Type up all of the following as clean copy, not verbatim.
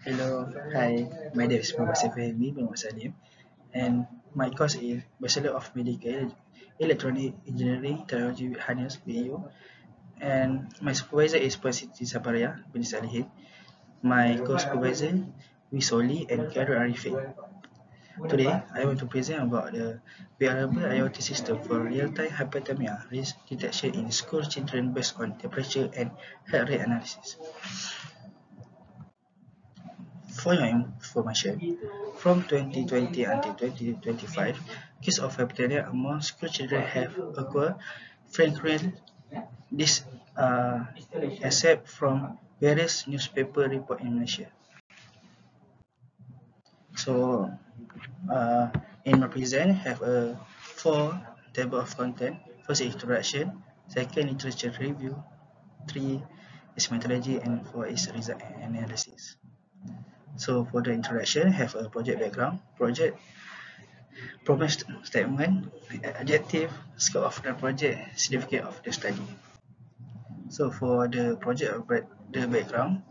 Hello, hi. My name is Professor Fahmi bin Salim, and my course is Bachelor of Medical Electronic Engineering Technology with Hanias BU, and my supervisor is Puan Siti Sabaria bin Salihin. My co-supervisor Wisoli and Khairul Arifin. Today, I want to present about the wearable IoT system for real-time hypothermia risk detection in school children based on temperature and heart rate analysis. For your information, from 2020 until 2025, cases of hypothermia among school children have occurred frequently, this except from various newspaper report in Malaysia. So, uh, in my present, have a four table of content. First, introduction. Second, literature review. Three is methodology, and four is result analysis. So for the introduction, have a project background, project problem statement, objective, scope of the project, certificate of the study. So for the project of the background,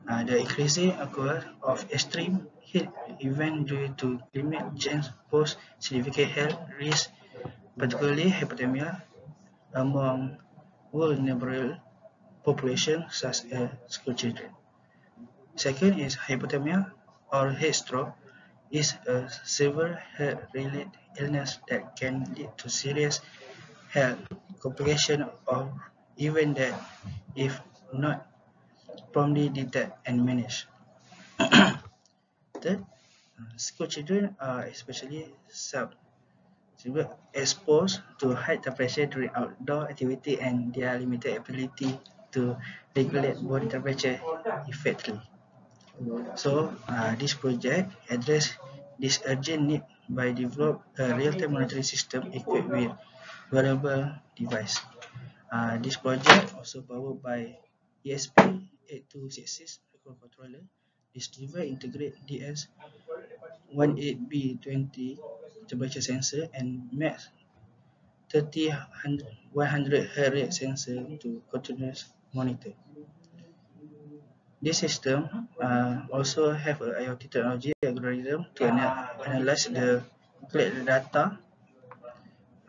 the increasing occurrence of extreme heat event due to climate change pose significant health risks, particularly hypothermia among vulnerable populations such as school children. Second is hypothermia or heat stroke is a severe health-related illness that can lead to serious health complications or even death if not promptly detected and managed. Third, school children are especially exposed to high temperature during outdoor activity and their limited ability to regulate body temperature effectively. So, this project address this urgent need by develop a real-time monitoring system equipped with wearable device. This project also powered by ESP8266 microcontroller. This device integrate DS18B20 temperature sensor and MAX 100 Hz rate sensor to continuous monitor. This system also have a IoT technology algorithm to analyze the collect data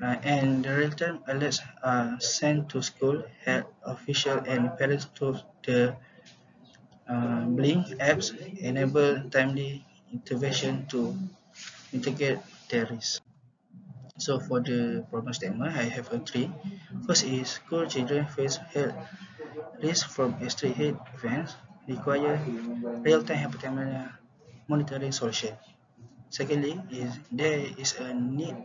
and the real-time alerts are sent to school, health official and parents to the Blink apps enable timely intervention to mitigate the risk. So for the problem statement, I have a three. First is school children face health risk from extreme heat events require real-time hypothermia monitoring solution. Secondly, there is a need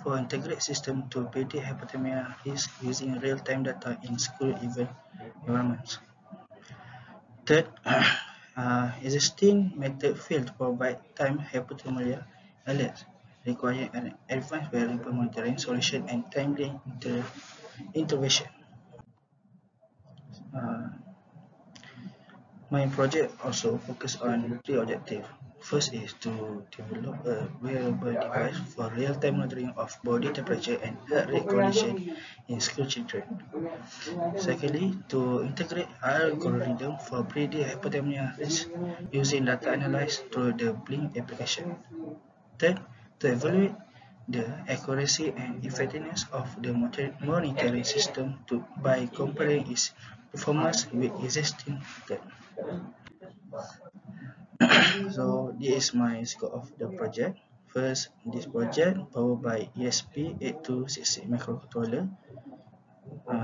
for integrated system to predict hypothermia risk using real-time data in school environments. Third, existing method fail to provide time hypothermia alerts, requiring an advanced variable monitoring solution and timely intervention. Uh, My project also focus on three objectives. First is to develop a wearable device for real-time monitoring of body temperature and heart rate condition in school children. Secondly, to integrate algorithm for predict hypothermia risk using data analyzed through the Blink application. Third, to evaluate the accuracy and effectiveness of the monitoring system by comparing its performance with existing methods. So this is my scope of the project. First, this project powered by ESP8266 microcontroller.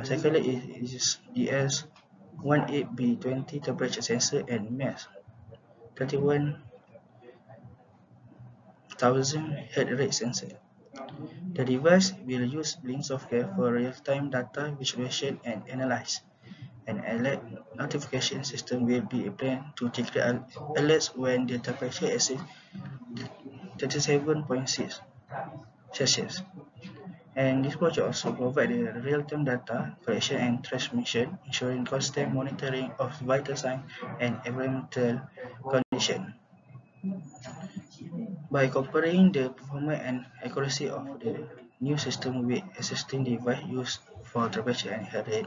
Secondly, it is DS18B20 temperature sensor and MAX 31,000 Hz rate sensor. The device will use Blink software for real-time data visualization and analysis. An alert notification system will be implemented to trigger alerts when the temperature exceeds 37.6 Celsius. And this project also provides real-time data collection and transmission, ensuring constant monitoring of vital signs and environmental conditions. By comparing the performance and accuracy of the new system with existing device used for temperature and heart rate.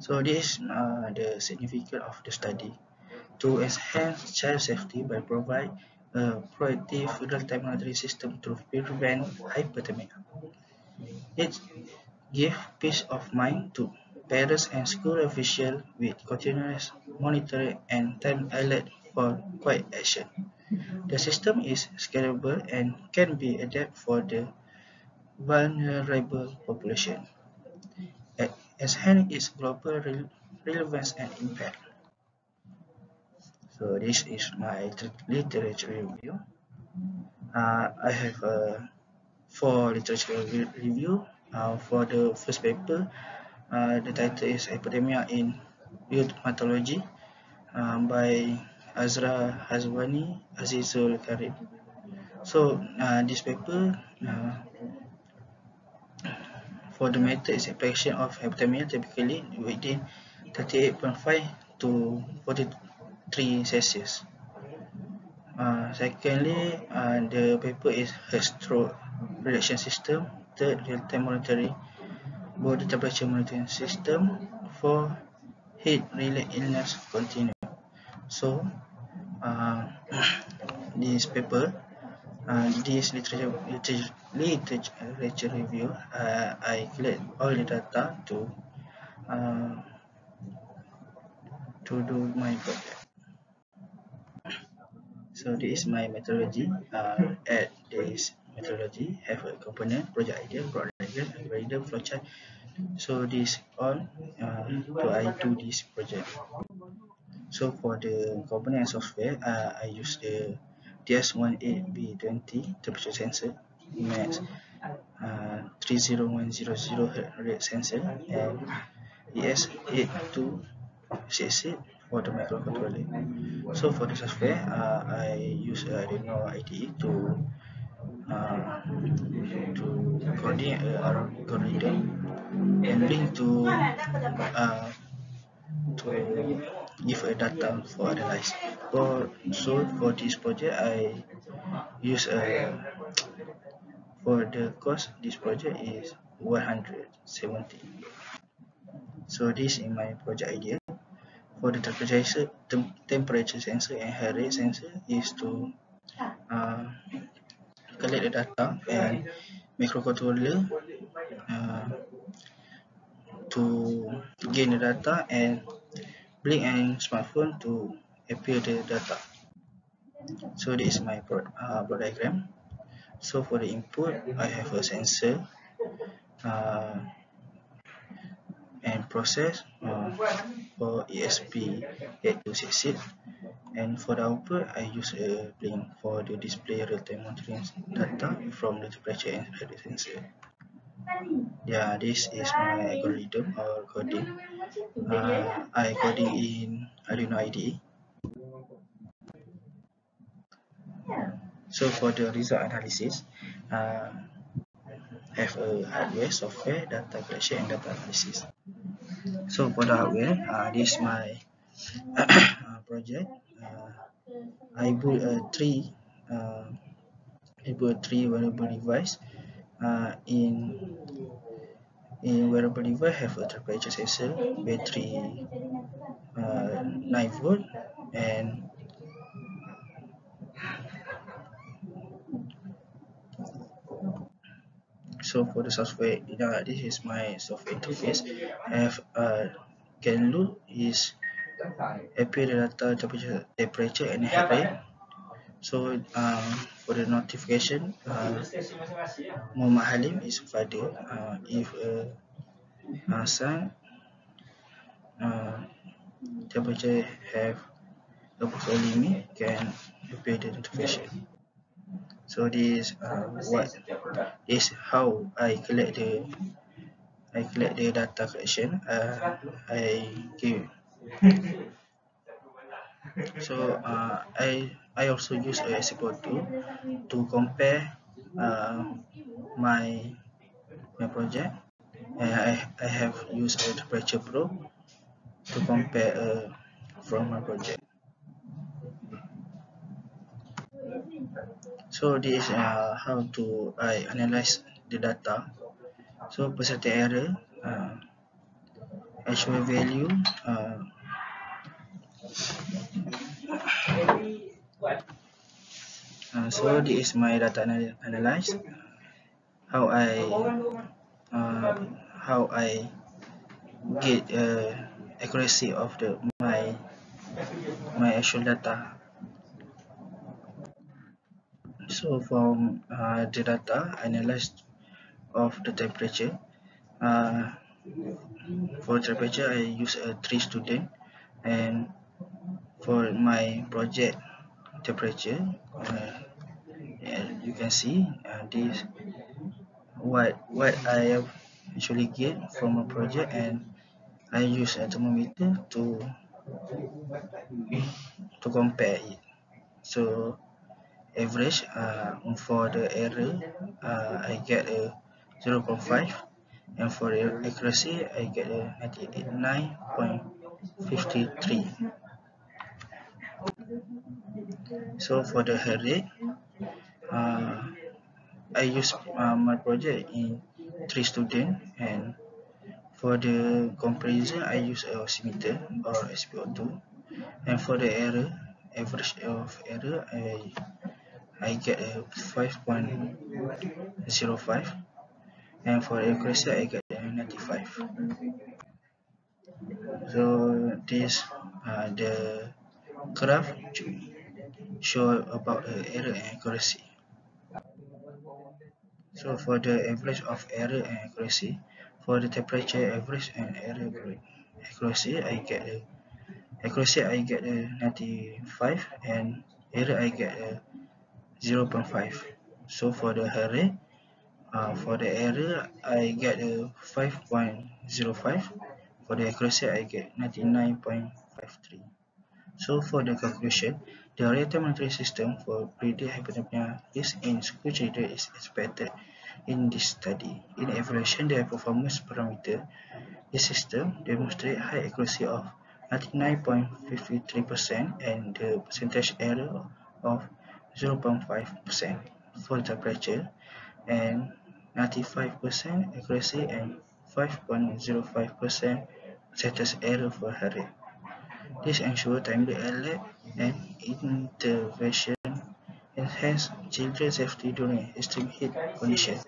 So this is the significance of the study to enhance child safety by provide a proactive real-time monitoring system to prevent hypothermia. It gives peace of mind to parents and school officials with continuous monitoring and time alert for quick action. The system is scalable and can be adapted for the vulnerable population, enhancing its global relevance and impact. So this is my literature review. I have 4 literature review. For the first paper, the title is Epidemia in Rheumatology by Azra Hazwani Azizul Karim. So this paper, for the method is application of hypothermia typically within 38.5 to 43 Celsius. Secondly, the paper is heat stroke reduction system. Third, real-time monitoring body temperature monitoring system. For heat-related illness continue. So, this paper, this literature review, I collect all the data to do my project. So this is my methodology. At this methodology, have a component, project idea, broad diagram, algorithm, flowchart. So this on to I do this project. So for the component and software, I use the DS18B20 temperature sensor, MAX 30100 rate sensor, and ES8268 for the microcontroller. So for the software, I use Arduino IDE to coordinate algorithm and link to give a data for analyze. So for this project, I use for the cost. This project is 170. So this is my project idea. For the temperature sensor and heart rate sensor is to collect the data and microcontroller to gain the data and blink and smartphone to appear the data. So this is my broad diagram. So for the input, I have a sensor and process for ESP8266, and for the output, I use a blink for the display real-time monitoring data from the temperature and heart sensor. Yeah, this is my algorithm or coding. I coding in Arduino IDE. So for the result analysis, have a hardware, software, data collection, and data analysis. So for the hardware, this is my project. I built three wearable device. In wearable device have a temperature sensor, battery 9 volt, and so for the software, this is my software interface. Have can look is appear the data temperature and heart rate. So for the notification, Muhammad Halim is father. If son temperature have above a limit, can appear the notification. So this what is how I collect the data collection. I give so I also use a SQL tool to compare my project. I have used a temperature probe to compare from my project. So this is how to I analyze the data. So percentage error actual value. So this is my data analyze. How I get accuracy of my actual data. So from the data analyzed of the temperature, for temperature I use 3 student, and for my project temperature, you can see this what I have actually get from a project, and I use a thermometer to compare it. So average for the error, I get a 0.5, and for the accuracy I get a 99.53. So for the heart rate, I use my project in 3 students, and for the comparison I use a oximeter or SpO2, and for the error, average of error, I get a 5.05, and for accuracy I get a 95. So this the graph show about error and accuracy. So for the average of error and accuracy, for the temperature average and error accuracy, I get a 95, and error I get a 0.5. So for the heart rate, for the error I get a 5.05. For the accuracy I get 99.53. So for the conclusion, the real-time monitoring system for predict hypothermia risk in school children is expected in this study. In evaluation the performance parameter, the system demonstrates high accuracy of 99.53% and the percentage error of 0.5% for temperature, and 95% accuracy and 5.05% percentage error for heart rate. This ensures timely alert and intervention, enhance children's safety during extreme heat conditions.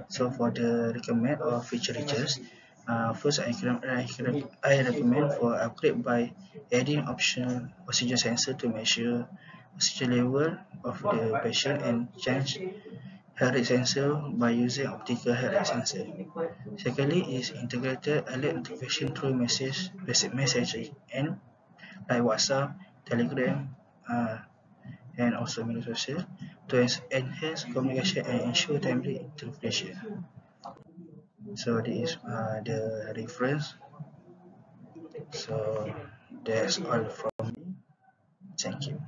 So for the recommend or feature features, first I recommend for upgrade by adding optional oxygen sensor to measure oxygen level of the patient, and change heart rate sensor by using optical heart rate sensor. Secondly is integrated alert notification through messaging and like WhatsApp, Telegram, and also media social to enhance communication and ensure timely interpretation. So this is the reference. So that's all from me. Thank you.